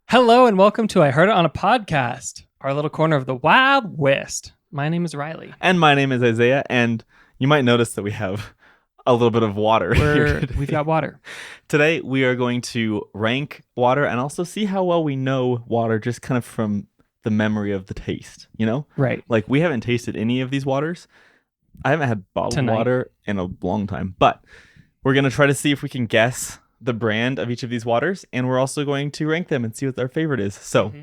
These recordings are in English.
Hello and welcome to I Heard It on a Podcast, our little corner of the Wild West. My name is Riley. And my name is Isaiah, and you might notice that we have a little bit of water here today. We've got water. Today, we are going to rank water and also see how well we know water just kind of from the memory of the taste, you know? Right. Like, we haven't tasted any of these waters. I haven't had bottled water in a long time, but we're going to try to see if we can guess the brand of each of these waters, and we're also going to rank them and see what our favorite is. So,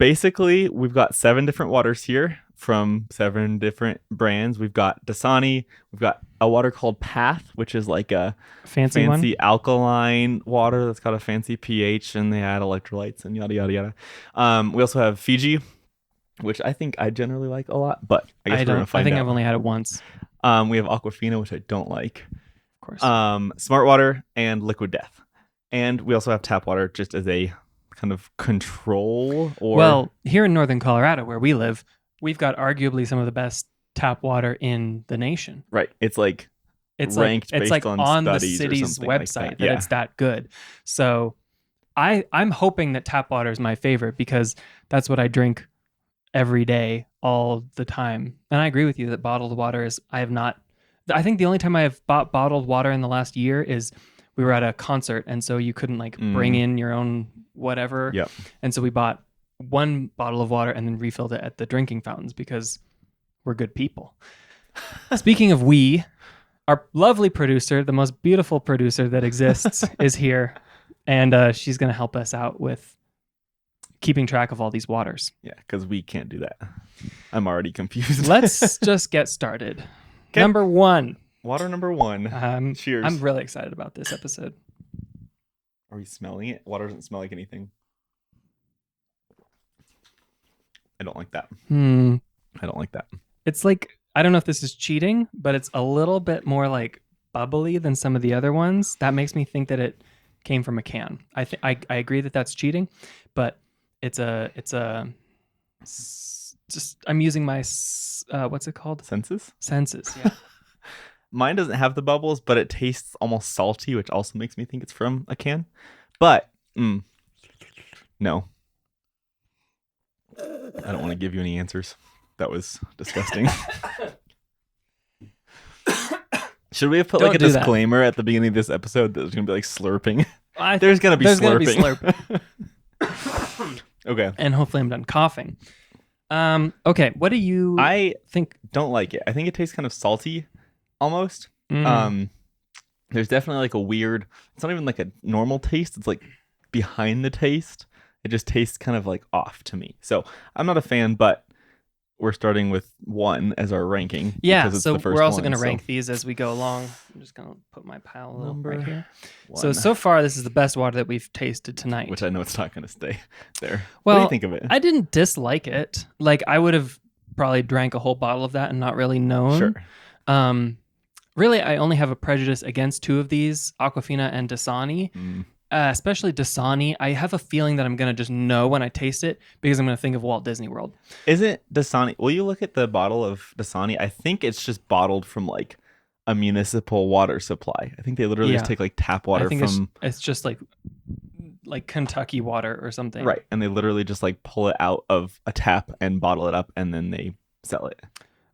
basically, we've got 7 different waters here from 7 different brands. We've got Dasani. We've got a water called Path, which is like a fancy alkaline water that's got a fancy pH, and they add electrolytes and yada, yada, yada. We also have Fiji, which I think I generally like a lot, but I guess we're going to find out. I think I've only had it once. We have Aquafina, which I don't like. Of course. Smart Water and Liquid Death. And we also have tap water just as a kind of control. Well, here in northern Colorado, where we live, we've got arguably some of the best tap water in the nation. Right. It's ranked based on the studies city's or website like that it's that good. So I'm hoping that tap water is my favorite because that's what I drink every day, all the time. And I agree with you that bottled water is, I think the only time I have bought bottled water in the last year is we were at a concert, and so you couldn't bring in your own whatever. Yep. And so we bought one bottle of water and then refilled it at the drinking fountains because we're good people. Speaking of our lovely producer, the most beautiful producer that exists, is here, and she's going to help us out with keeping track of all these waters. Yeah, because we can't do that. I'm already confused. Let's just get started. Okay. Number 1. Water number 1. Cheers. I'm really excited about this episode. Are we smelling it? Water doesn't smell like anything. I don't like that. I don't like that. It's like, I don't know if this is cheating, but it's a little bit more like bubbly than some of the other ones. That makes me think that it came from a can. I agree that that's cheating, but I'm using my what's it called? Senses, yeah. Mine doesn't have the bubbles, but it tastes almost salty, which also makes me think it's from a can. But no, I don't want to give you any answers. That was disgusting. Should we have put a disclaimer at the beginning of this episode that there's gonna be slurping? There's gonna be slurping. Okay. And hopefully I'm done coughing. Okay, what do you think? Don't like it. I think it tastes kind of salty almost. There's definitely a weird, it's not even a normal taste. It's behind the taste. It just tastes kind of off to me. So I'm not a fan, but we're starting with 1 as our ranking. Yeah, so we're also going to rank these as we go along. I'm just going to put my pile right here. 1. So far, this is the best water that we've tasted tonight. Which I know it's not going to stay there. Well, what do you think of it? I didn't dislike it. I would have probably drank a whole bottle of that and not really known. Sure. Really, I only have a prejudice against 2 of these, Aquafina and Dasani. Especially Dasani. I have a feeling that I'm going to just know when I taste it because I'm going to think of Walt Disney World. Isn't Dasani... Will you look at the bottle of Dasani? I think it's just bottled from a municipal water supply. I think they literally just take tap water from... It's just like Kentucky water or something. Right. And they literally just pull it out of a tap and bottle it up and then they sell it.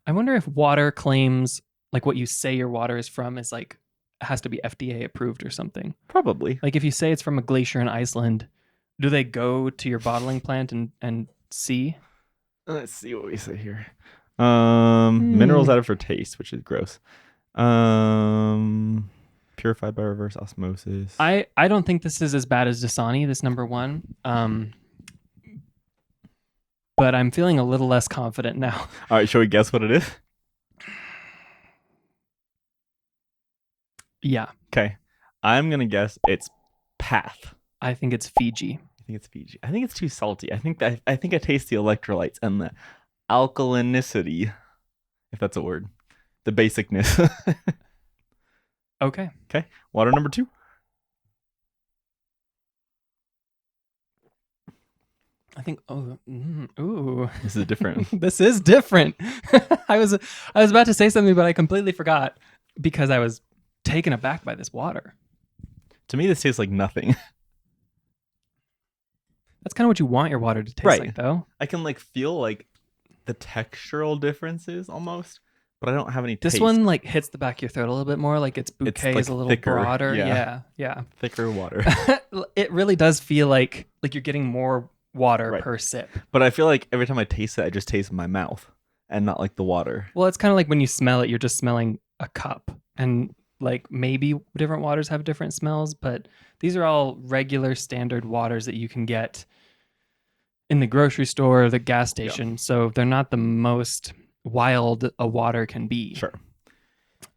I wonder if water claims, what you say your water is from is has to be FDA approved or something. Probably. If you say it's from a glacier in Iceland, do they go to your bottling plant and see? Let's see what we say here. Minerals added for taste, which is gross. Purified by reverse osmosis. I don't think this is as bad as Dasani, this number 1. But I'm feeling a little less confident now. All right, shall we guess what it is? Yeah. Okay. I'm going to guess it's Path. I think it's Fiji. I think it's Fiji. I think it's too salty. I think I taste the electrolytes and the alkalinicity, if that's a word. The basicness. Okay. Okay. Water number 2. I think ooh. This is different. This is different. I was about to say something, but I completely forgot because I was taken aback by this water. To me, this tastes like nothing. That's kind of what you want your water to taste Right. like, though. I can like feel like the textural differences almost, but I don't have any taste. This one like hits the back of your throat a little bit more. Like its bouquet like is a little thicker. broader. Yeah. Yeah. Thicker water. It really does feel like you're getting more water Right. per sip. But I feel like every time I taste it, I just taste my mouth and not like the water. Well, it's kind of like when you smell it, you're just smelling a cup. And like maybe different waters have different smells, but these are all regular standard waters that you can get in the grocery store or the gas station. So they're not the most wild a water can be. Sure.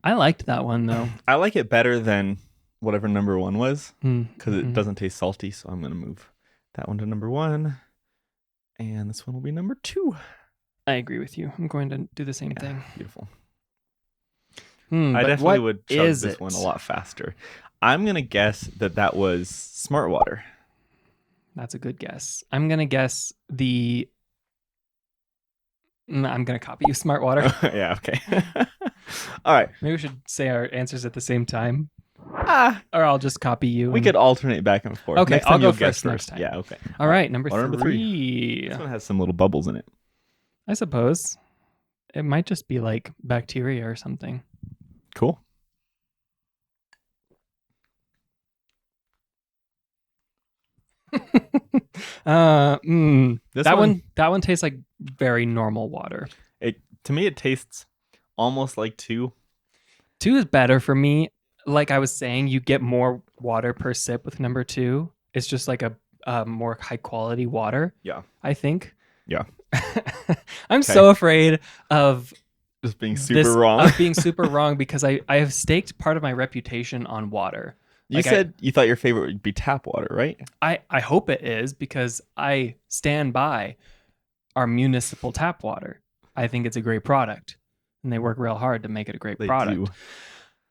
I liked that one though. I like it better than whatever number 1 was because it Mhm. doesn't taste salty. So I'm going to move that one to number 1. And this one will be number 2. I agree with you. I'm going to do the same thing. Beautiful. I I definitely would chug this one a lot faster. I'm going to guess that was Smart Water. That's a good guess. I'm going to guess I'm going to copy you, Smart Water. Yeah, okay. All right. Maybe we should say our answers at the same time. Or I'll just copy you. we could alternate back and forth. Okay, Next time I'll go you'll guess first next time. Yeah, okay. All right, number Water number 3. This one has some little bubbles in it. I suppose. It might just be like bacteria or something. Cool. That one tastes like very normal water. To me, it tastes almost like 2. 2 is better for me. Like I was saying, you get more water per sip with number 2. It's just like a more high quality water. Yeah. I think. Yeah. I'm so afraid of just being super wrong. Of being super wrong because I have staked part of my reputation on water. You said you thought your favorite would be tap water, right? I hope it is because I stand by our municipal tap water. I think it's a great product, and they work real hard to make it a great product.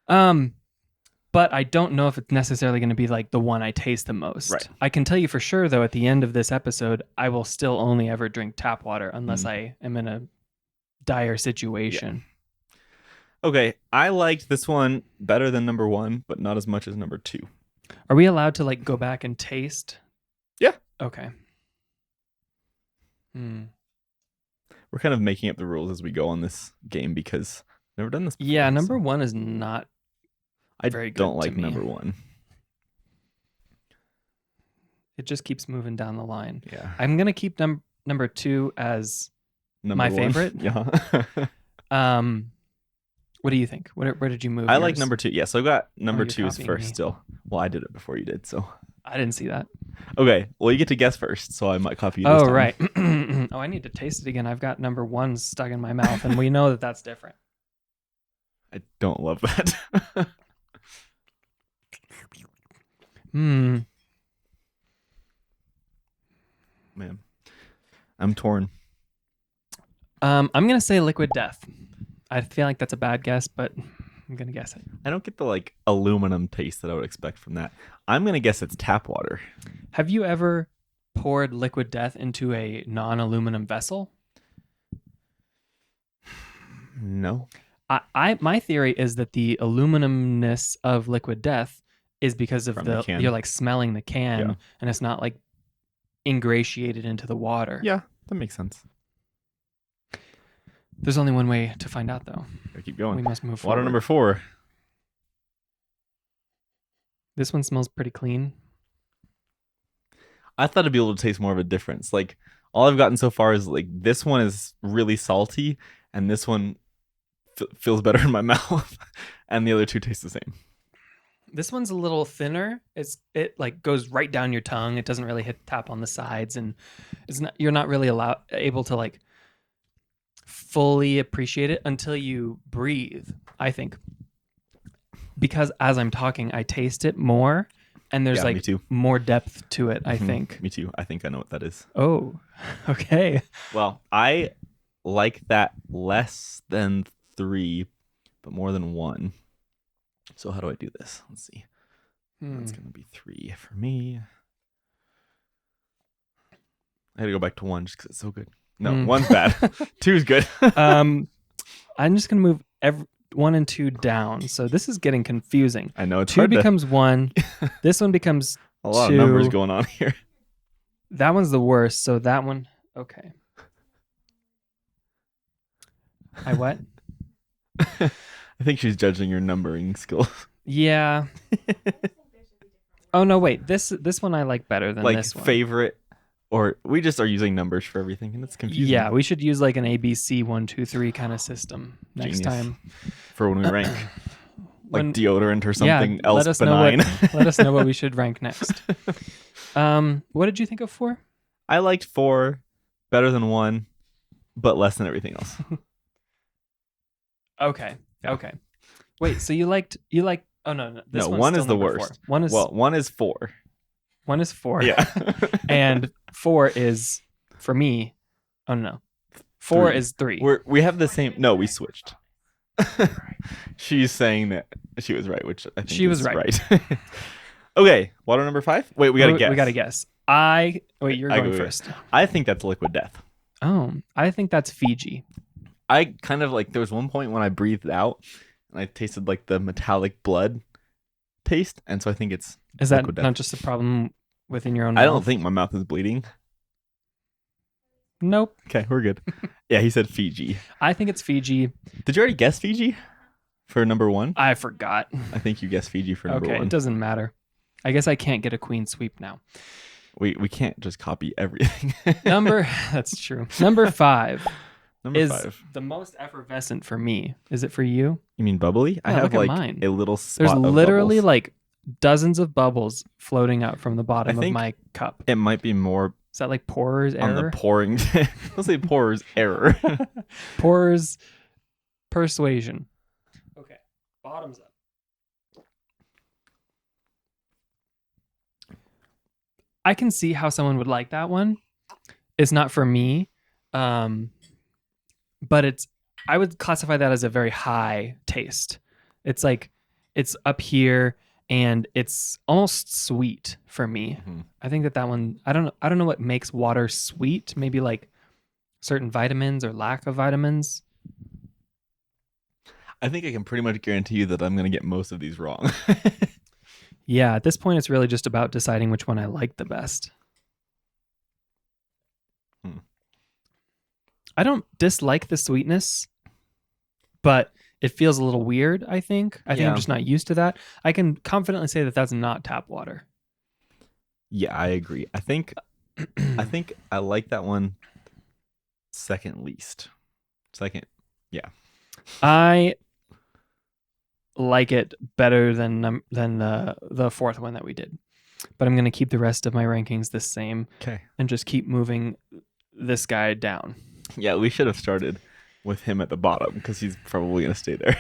Do. But I don't know if it's necessarily going to be like the one I taste the most. Right. I can tell you for sure, though, at the end of this episode, I will still only ever drink tap water unless I am in a dire situation. Yeah. Okay, I liked this one better than number 1, but not as much as number 2. Are we allowed to like go back and taste? Yeah. Okay. We're kind of making up the rules as we go on this game because I've never done this before. Yeah, number 1 is not very good don't to like me. number 1. It just keeps moving down the line. Yeah. I'm going to keep number 2 as my 1. favorite. Yeah. What do you think? Where did you move? I like number 2. Yeah, so I got number you're 2 is copying first me. still. Well, I did it before you did, so. I didn't see that. Okay, well, you get to guess first, so I might copy you this Oh, time. right. Oh, I need to taste it again. I've got number 1 stuck in my mouth, and we know that that's different. I don't love that. Man, I'm torn. I'm going to say Liquid Death. I feel like that's a bad guess, but I'm going to guess it. I don't get the like aluminum taste that I would expect from that. I'm going to guess it's tap water. Have you ever poured Liquid Death into a non-aluminum vessel? No. My theory is that the aluminumness of Liquid Death is because of From the can. you're like smelling the can Yeah. and it's not like ingratiated into the water. Yeah, that makes sense. There's only one way to find out though. Gotta keep going. We must move forward. Water number 4. This one smells pretty clean. I thought I'd be able to taste more of a difference. Like all I've gotten so far is like this one is really salty and this one feels better in my mouth and the other 2 taste the same. This one's a little thinner. It like goes right down your tongue. It doesn't really tap on the sides, and you're not really able to like fully appreciate it until you breathe. I think because as I'm talking, I taste it more, and there's me like too. more depth to it. I think. Me too. I think I know what that is. Oh, okay. Well, I like that less than 3, but more than 1. So how do I do this? Let's see. That's going to be 3 for me. I had to go back to 1 just because it's so good. No, 1's bad. 2's good. I'm just going to move 1 and 2 down. So this is getting confusing. I know it's 2 hard becomes 1. This one becomes a lot 2. of numbers going on here. That one's the worst. So that one, okay. I what? I think she's judging your numbering skills. Yeah. Oh no, wait. This one I like better than Like this one. favorite, or we just are using numbers for everything, and it's confusing. Yeah, we should use like an ABC 1, 2, 3 kind of system next time for when we rank. Like When- deodorant or something else let us benign. let us know what we should rank next. What did you think of 4? I liked 4 better than 1, but less than everything else. Okay. Yeah. Okay. Wait, so you liked oh no. This No, one's 1 still is the number worst. 4. 1 is 1 is 4. 1 is 4. Yeah. And 4 is for me. Oh no. 4 3. is 3. We have the same. No, we switched. She's saying that she was right, which I think She was is right. Okay, water number 5. Wait, we gotta guess. We gotta guess. Wait, you're going first. I think that's Liquid Death. Oh, I think that's Fiji. I kind of like. There was one point when I breathed out and I tasted like the metallic blood taste, and so I think it's. Is that Liquid Death. not just a problem within your own mouth? I don't think my mouth is bleeding. Nope. Okay, we're good. Yeah, he said Fiji. I think it's Fiji. Did you already guess Fiji for number 1? I forgot. I think you guessed Fiji for number Okay, 1. it doesn't matter. I guess I can't get a queen sweep now. We can't just copy everything. That's true. Number 5 Number is 5. the most effervescent for me. Is it for you? You mean bubbly? I Yeah, have look at like mine. a little spot There's of literally bubbles. like dozens of bubbles floating out from the bottom of think my cup. It might be more Is that like pourer's on error? the pouring. Let's say pourer's error. Pourer's persuasion. Okay, bottoms up. I can see how someone would like that one. It's not for me, but I would classify that as a very high taste. It's like it's up here and it's almost sweet for me. Mhm. I think that one. I don't know what makes water sweet. Maybe like certain vitamins or lack of vitamins. I think I can pretty much guarantee you that I'm going to get most of these wrong. Yeah, at this point, it's really just about deciding which one I like the best. I don't dislike the sweetness, but it feels a little weird, I think. I think I'm Yeah. just not used to that. I can confidently say that that's not tap water. Yeah, I agree. I think I like that one second least. Second. I like it better than the 4th one that we did. But I'm going to keep the rest of my rankings the same Okay. and just keep moving this guy down. Yeah, we should have started with him at the bottom because he's probably going to stay there.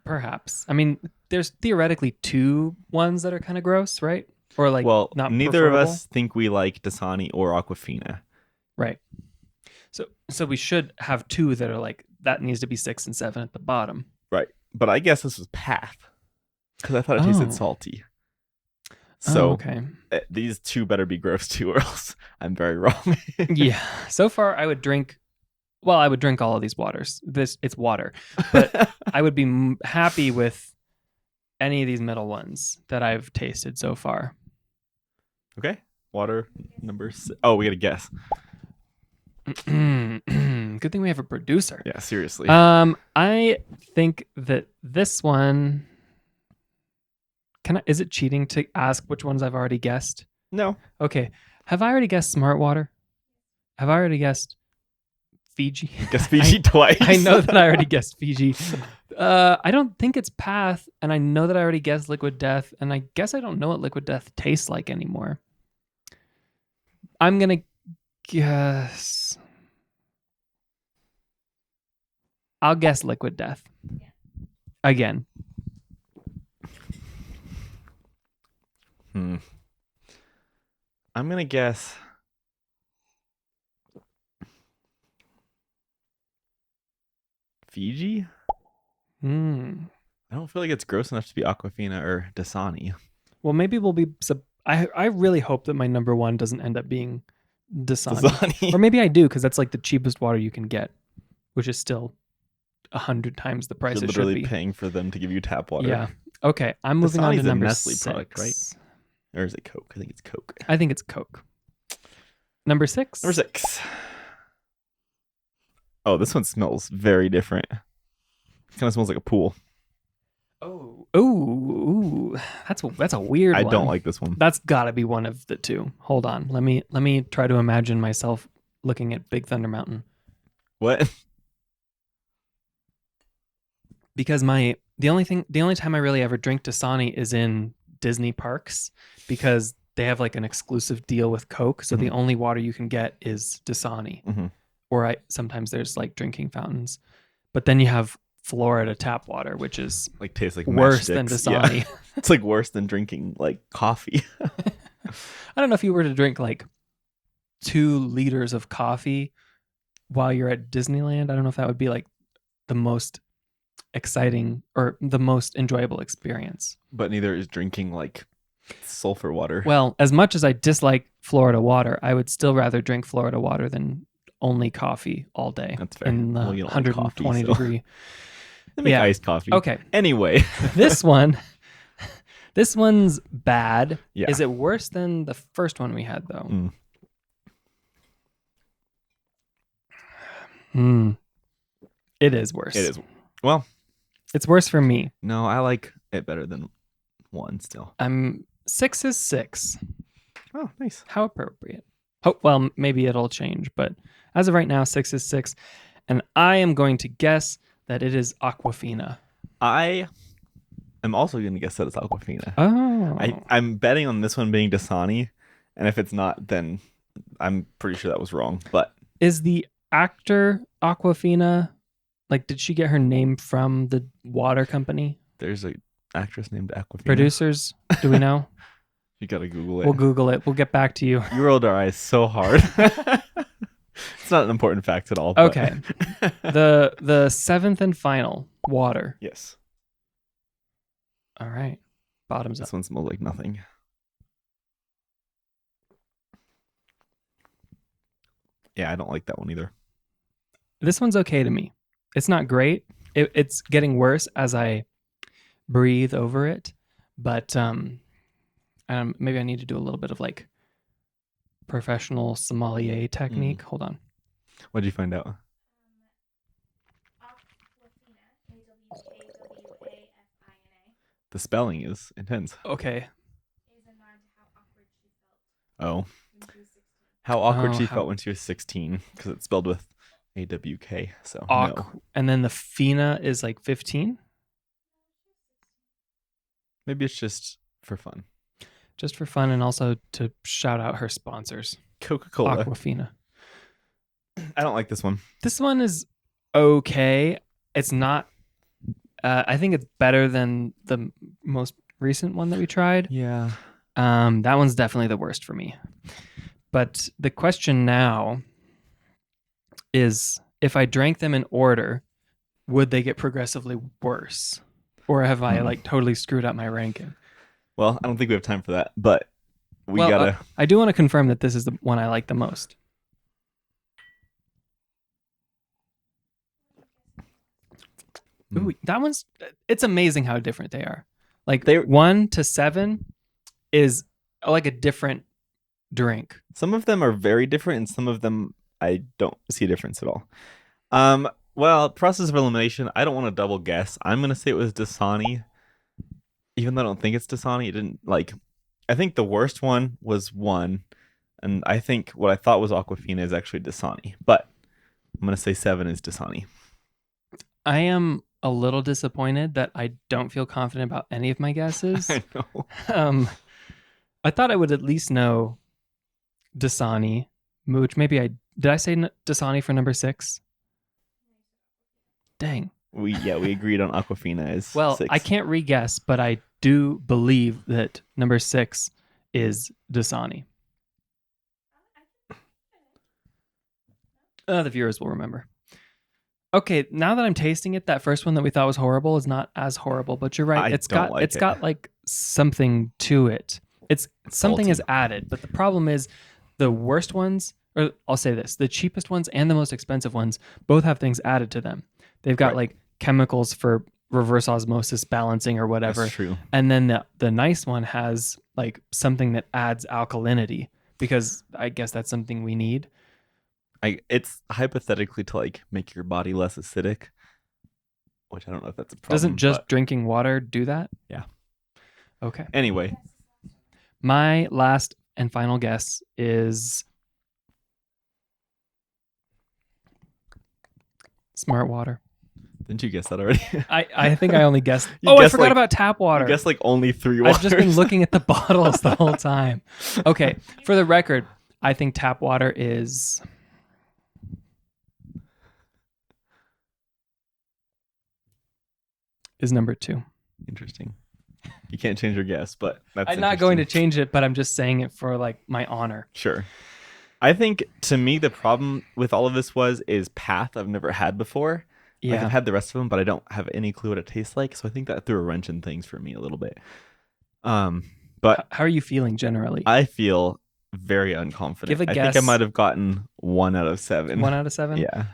Perhaps. I mean, there's theoretically 2 ones that are kind of gross, right? Or like well, not neither of preferable. us think we like Dasani or Aquafina. Right. So we should have 2 that are like that needs to be 6 and 7 at the bottom. Right. But I guess this was Path because I thought it tasted Oh. salty. So okay. These 2 better be gross too, or else I'm very wrong. Yeah. So far, I would drink all of these waters. It's water, but I would be happy with any of these middle ones that I've tasted so far. Okay. Water number 6. Oh, we got to guess. Good thing we have a producer. Yeah, seriously. I think that this one. Is it cheating to ask which ones I've already guessed? No. Okay. Have I already guessed Smart Water? Have I already guessed Fiji? Guess Fiji twice. I know that I already guessed Fiji. I don't think it's Path, and I know that I already guessed Liquid Death, and I guess I don't know what Liquid Death tastes like anymore. I'm gonna guess. I'll guess Liquid Death. Again. I'm going to guess Fiji? Hmm. I don't feel like it's gross enough to be Aquafina or Dasani. Well, maybe we'll be. I really hope that my number 1 doesn't end up being Dasani. Dasani. Or maybe I do, because that's like the cheapest water you can get, which is still 100 times the price You're it should literally be. paying for them to give you tap water. Yeah. Okay. I'm moving on to Dasani's a number Nestle 6. product, right? Or is it Coke? I think it's Coke. I think it's Coke. Number 6. Number 6. Oh, this one smells very different. It kind of smells like a pool. Oh, ooh, that's a weird one. I don't like this one. That's got to be one of the two. Hold on, let me try to imagine myself looking at Big Thunder Mountain. What? Because the only time I really ever drink Dasani is in Disney parks, because they have like an exclusive deal with Coke, so the only water you can get is Dasani. Or sometimes there's like drinking fountains, but then you have Florida tap water, which is like tastes like worse than Dasani. Yeah. It's like worse than drinking like coffee. I don't know if you were to drink like 2 liters of coffee while you're at Disneyland, I don't know if that would be like the most exciting or the most enjoyable experience. But neither is drinking like sulfur water. Well, as much as I dislike Florida water, I would still rather drink Florida water than only coffee all day. That's fair. In the 120 degree. They make iced coffee. Okay. Anyway. This one's bad. Yeah. Is it worse than the first one we had though? It is worse. It is. Well, it's worse for me. No, I like it better than 1 still. 6 is 6. Oh, nice. How appropriate. Oh, well, maybe it'll change, but as of right now, 6 is 6. And I am going to guess that it is Aquafina. I am also going to guess that it's Aquafina. Oh. I'm betting on this one being Dasani, and if it's not, then I'm pretty sure that was wrong. But is the actor Aquafina, like, did she get her name from the water company? There's an actress named Aquafina. Producers, do we know? You got to Google it. We'll Google it. We'll get back to you. You rolled our eyes so hard. It's not an important fact at all. But... Okay. The 7th and final, water. Yes. All right. Bottoms up. This one smells like nothing. Yeah, I don't like that one either. This one's okay to me. It's not great. It's getting worse as I breathe over it, but maybe I need to do a little bit of like professional sommelier technique. Hold on. What did you find out? The spelling is intense. Okay. Oh. How awkward she felt when she was 16, because it's spelled with AWK. So no. And then the Fina is like 15. Maybe it's just for fun. Just for fun, and also to shout out her sponsors. Coca-Cola. Aquafina. I don't like this one. This one is okay. It's not. I think it's better than the most recent one that we tried. Yeah. That one's definitely the worst for me. But the question now is, if I drank them in order, would they get progressively worse? Or have I like totally screwed up my ranking? Well, I don't think we have time for that, but we gotta. I do want to confirm that this is the one I like the most. Ooh, that one's. It's amazing how different they are. Like 1 to 7 is like a different drink. Some of them are very different, and some of them I don't see a difference at all. Well, process of elimination, I don't want to double guess. I'm gonna say it was Dasani. Even though I don't think it's Dasani, it didn't like. I think the worst one was 1, and I think what I thought was Aquafina is actually Dasani. But I'm gonna say 7 is Dasani. I am a little disappointed that I don't feel confident about any of my guesses. I know. I thought I would at least know Dasani, which maybe did I say Dasani for number 6? Dang. We agreed on Aquafina as well, 6. I can't re-guess, but I do believe that number 6 is Dasani. The viewers will remember. Okay, now that I'm tasting it, that first one that we thought was horrible is not as horrible, but you're right. It's got like something to it. It's something is added, but the problem is the worst ones, or I'll say this, the cheapest ones and the most expensive ones both have things added to them. They've got like chemicals for reverse osmosis balancing or whatever. That's true. And then the nice one has like something that adds alkalinity. because I guess that's something we need. It's hypothetically to like make your body less acidic, which I don't know if that's a problem. Doesn't just drinking water do that? Yeah. Okay. Anyway, my last and final guess is Smart Water. Didn't you guess that already? I think I only guessed. I forgot about tap water. You guessed like only 3 waters. I've just been looking at the bottles the whole time. Okay, for the record, I think tap water is number 2. Interesting. You can't change your guess, but that's I'm not going to change it, but I'm just saying it for like my honor. Sure. I think to me the problem with all of this is Path I've never had before. Yeah. Like I've had the rest of them, but I don't have any clue what it tastes like. So I think that threw a wrench in things for me a little bit. But how are you feeling generally? I feel very unconfident. Give a guess. I think I might have gotten 1 out of 7. 1 out of 7? Yeah.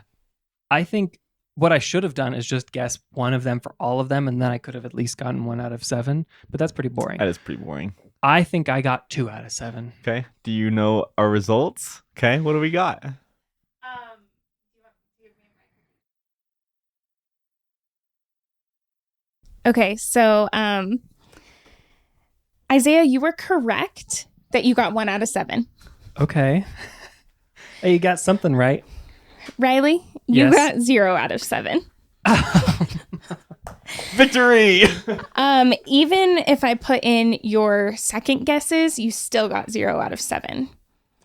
I think what I should have done is just guess one of them for all of them, and then I could have at least gotten 1 out of 7. But that's pretty boring. That is pretty boring. I think I got 2 out of 7. Okay. Do you know our results? Okay. What do we got? Okay, so Isaiah, you were correct that you got 1 out of 7. Okay. Hey, you got something right. Riley, you got 0 out of 7. Victory! Even if I put in your second guesses, you still got 0 out of 7.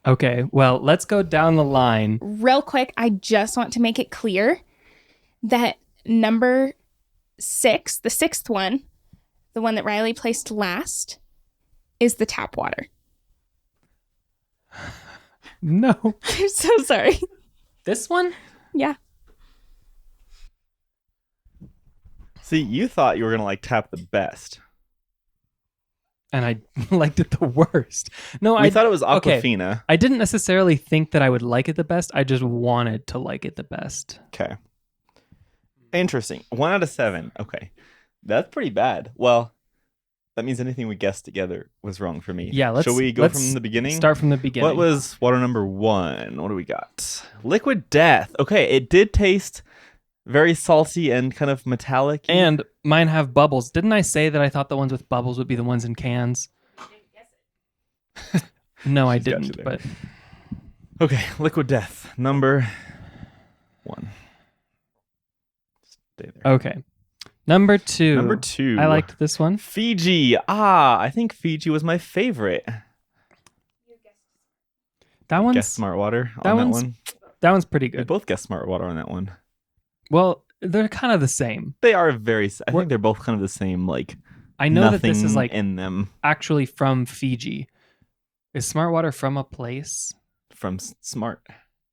Okay, well, let's go down the line. Real quick, I just want to make it clear that number 6, the 6th one, the one that Riley placed last, is the tap water. No. I'm so sorry. This one? Yeah. See, you thought you were going to like tap the best. And I liked it the worst. No, I thought it was Aquafina. Okay. I didn't necessarily think that I would like it the best. I just wanted to like it the best. Okay. Interesting. 1 out of 7. Okay. That's pretty bad. Well, that means anything we guessed together was wrong for me. Yeah, Shall we go from the beginning? Start from the beginning. What was water number 1? What do we got? Liquid Death. Okay, it did taste very salty and kind of metallic. And mine have bubbles. Didn't I say that I thought the ones with bubbles would be the ones in cans? I didn't guess it. No, I didn't. But okay, Liquid Death number 1. Stay there. Okay. Number 2. Number 2. I liked this one. Fiji. I think Fiji was my favorite. That one's guessed Smart Water on that one. That one's pretty good. We both guessed Smart Water on that one. Well, they're kind of the same. They are I think they're both kind of the same. Like I know that this is like in them. Actually, from Fiji. Is Smart Water from a place? From Smart.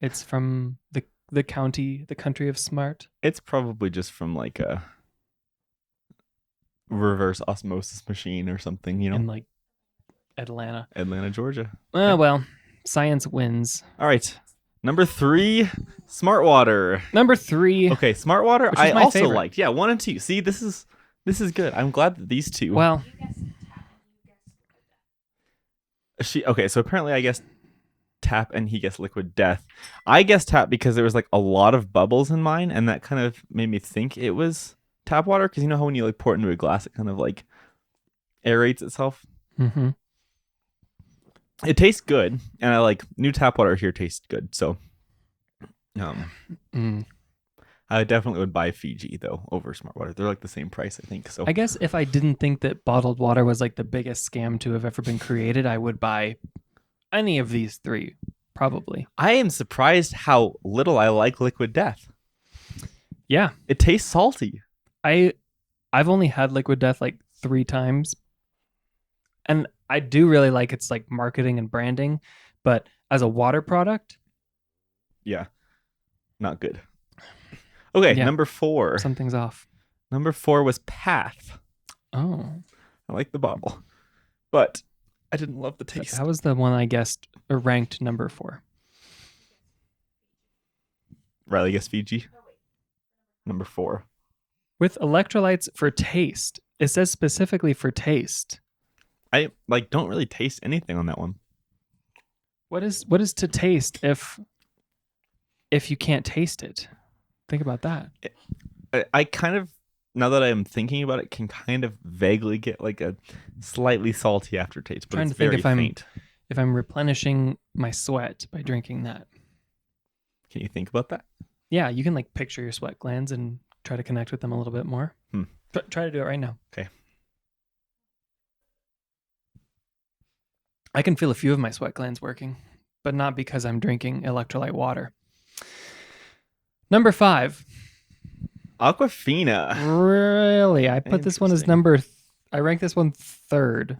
It's from the country of Smart. It's probably just from like a reverse osmosis machine or something, you know? In like Atlanta, Georgia. Well, science wins. All right. Number 3, Smart Water. Number 3. Okay, Smart Water I also favorite. liked. Yeah, 1 and 2. See, this is good. I'm glad that these two. Well, okay, so apparently I guessed Tap and he guessed Liquid Death. I guessed Tap because there was like a lot of bubbles in mine, and that kind of made me think it was tap water, because you know how when you like pour it into a glass, it kind of like aerates itself. Mm-hmm. It tastes good, and I like new tap water here tastes good. So, I definitely would buy Fiji though over Smart Water. They're like the same price, I think. So I guess if I didn't think that bottled water was like the biggest scam to have ever been created, I would buy any of these 3, probably. I am surprised how little I like Liquid Death. Yeah, it tastes salty. I've only had Liquid Death like 3 times, and I do really like its like marketing and branding, but as a water product, yeah, not good. Okay, yeah. Number 4. Something's off. Number 4 was Path. Oh, I like the bottle, but I didn't love the taste. That was the one I guessed or ranked number 4. Riley guessed Fiji. Number 4. With electrolytes for taste. It says specifically for taste. I like don't really taste anything on that one. What is to taste if you can't taste it? Think about that. I kind of, now that I'm thinking about it, can kind of vaguely get like a slightly salty aftertaste, but it's very faint. If I'm replenishing my sweat by drinking that. Can you think about that? Yeah, you can like picture your sweat glands and try to connect with them a little bit more. Try to do it right now. Okay. I can feel a few of my sweat glands working, but not because I'm drinking electrolyte water. Number 5. Aquafina. Really? I put this one as I rank this one 3rd.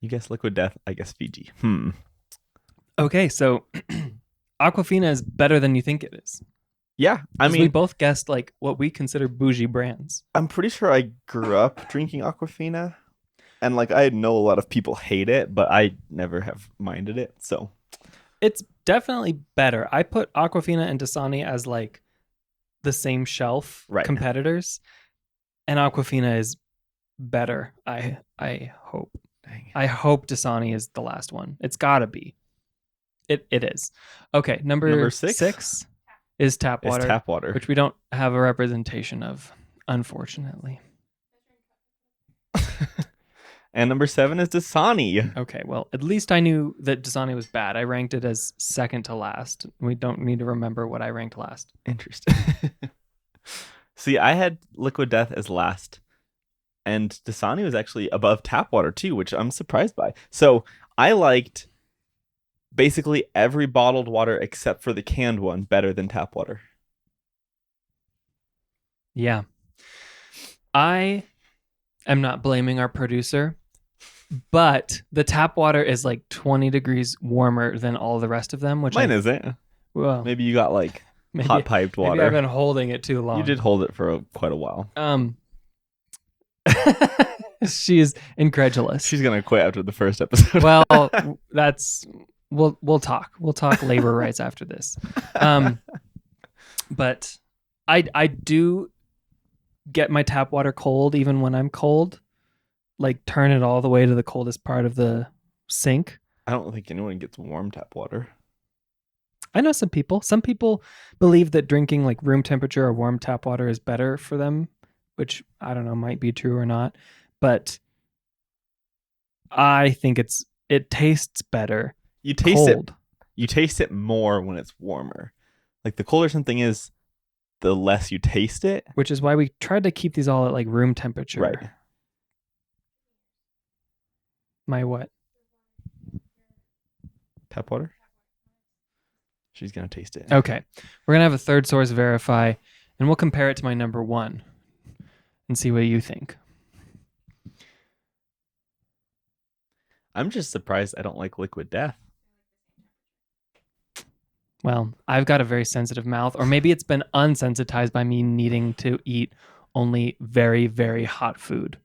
You guess Liquid Death, I guess Fiji. Okay, so Aquafina is better than you think it is. Yeah, I mean, we both guessed like what we consider bougie brands. I'm pretty sure I grew up drinking Aquafina, and like I know a lot of people hate it, but I never have minded it. So it's definitely better. I put Aquafina and Dasani as like the same shelf competitors, and Aquafina is better. I hope. Dang. I hope Dasani is the last one. It's gotta be. It is. Okay, number 6 is tap water. Which we don't have a representation of, unfortunately. And number 7 is Dasani. Okay, well, at least I knew that Dasani was bad. I ranked it as second to last. We don't need to remember what I ranked last. Interesting. See, I had Liquid Death as last. And Dasani was actually above tap water too, which I'm surprised by. So I liked basically every bottled water except for the canned one better than tap water. Yeah. I am not blaming our producer, but the tap water is like 20 degrees warmer than all the rest of them. Which mine isn't. Well, maybe you got like hot piped water. Maybe I've been holding it too long. You did hold it for quite a while. She is incredulous. She's gonna quit after the first episode. Well, we'll talk. We'll talk labor rights after this. But I do get my tap water cold even when I'm cold. Like turn it all the way to the coldest part of the sink. I don't think anyone gets warm tap water. I know some people. Some people believe that drinking like room temperature or warm tap water is better for them, which I don't know, might be true or not. But I think it tastes better. You taste cold. You taste it more when it's warmer. Like the colder something is, the less you taste it. Which is why we tried to keep these all at like room temperature. Right. My what? Tap water? She's going to taste it. Okay. We're going to have a third source verify, and we'll compare it to my number 1 and see what you think. I'm just surprised I don't like Liquid Death. Well, I've got a very sensitive mouth, or maybe it's been unsensitized by me needing to eat only very, very hot food.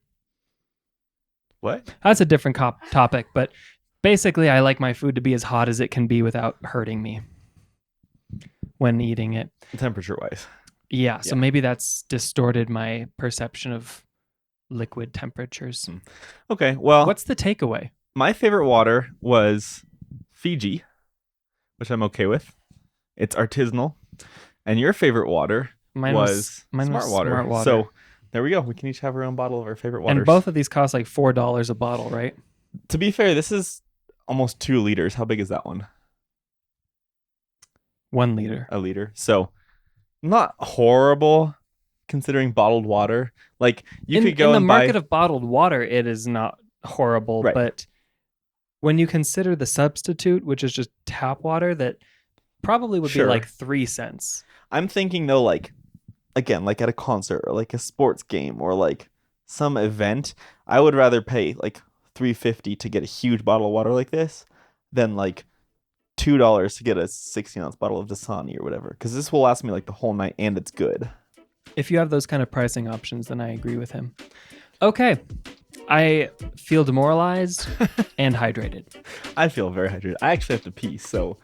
What? That's a different topic, but basically I like my food to be as hot as it can be without hurting me when eating it. Temperature-wise. Yeah, so maybe that's distorted my perception of liquid temperatures. Okay, well... What's the takeaway? My favorite water was Fiji, which I'm okay with. It's artisanal. And your favorite water was Smart Water. So there we go. We can each have our own bottle of our favorite waters. And both of these cost like $4 a bottle, right? To be fair, this is almost 2 liters. How big is that one? 1 liter. A liter. So not horrible considering bottled water. Like you could go in the market of bottled water, it is not horrible, right. But when you consider the substitute, which is just tap water, that probably would be like 3 cents. I'm thinking though, like, again, like at a concert or like a sports game or like some event, I would rather pay like $3.50 to get a huge bottle of water like this than like $2 to get a 16-ounce bottle of Dasani or whatever. Because this will last me like the whole night and it's good. If you have those kind of pricing options, then I agree with him. Okay. I feel demoralized and hydrated. I feel very hydrated. I actually have to pee, so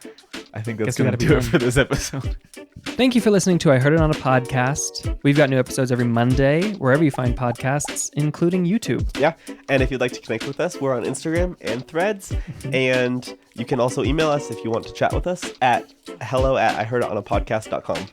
I think that's going to do it for this episode. Thank you for listening to I Heard It on a Podcast. We've got new episodes every Monday, wherever you find podcasts, including YouTube. Yeah. And if you'd like to connect with us, we're on Instagram and Threads. And you can also email us if you want to chat with us at hello@ihearditonapodcast.com.